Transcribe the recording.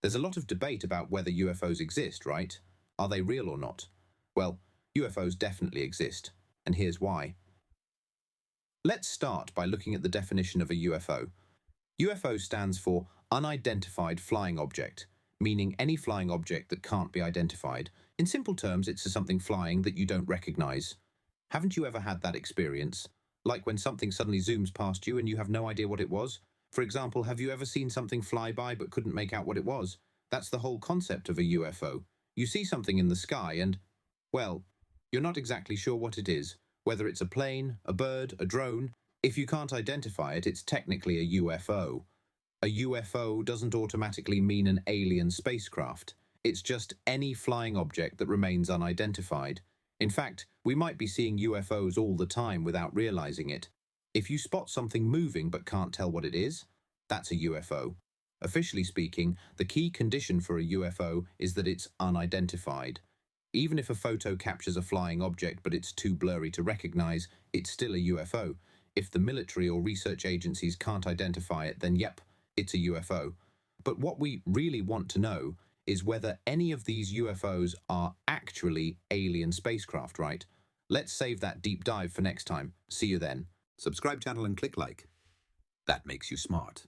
There's a lot of debate about whether UFOs exist, right? Are they real or not? Well, UFOs definitely exist, and here's why. Let's start by looking at the definition of a UFO. UFO stands for Unidentified Flying Object, meaning any flying object that can't be identified. In simple terms, it's something flying that you don't recognize. Haven't you ever had that experience? Like when something suddenly zooms past you and you have no idea what it was? For example, have you ever seen something fly by but couldn't make out what it was? That's the whole concept of a UFO. You see something in the sky and, well, you're not exactly sure what it is, whether it's a plane, a bird, a drone. If you can't identify it, it's technically a UFO. A UFO doesn't automatically mean an alien spacecraft. It's just any flying object that remains unidentified. In fact, we might be seeing UFOs all the time without realizing it. If you spot something moving but can't tell what it is, that's a UFO. Officially speaking, the key condition for a UFO is that it's unidentified. Even if a photo captures a flying object but it's too blurry to recognize, it's still a UFO. If the military or research agencies can't identify it, then yep, it's a UFO. But what we really want to know is whether any of these UFOs are actually alien spacecraft, right? Let's save that deep dive for next time. See you then. Subscribe channel and click like. That makes you smart.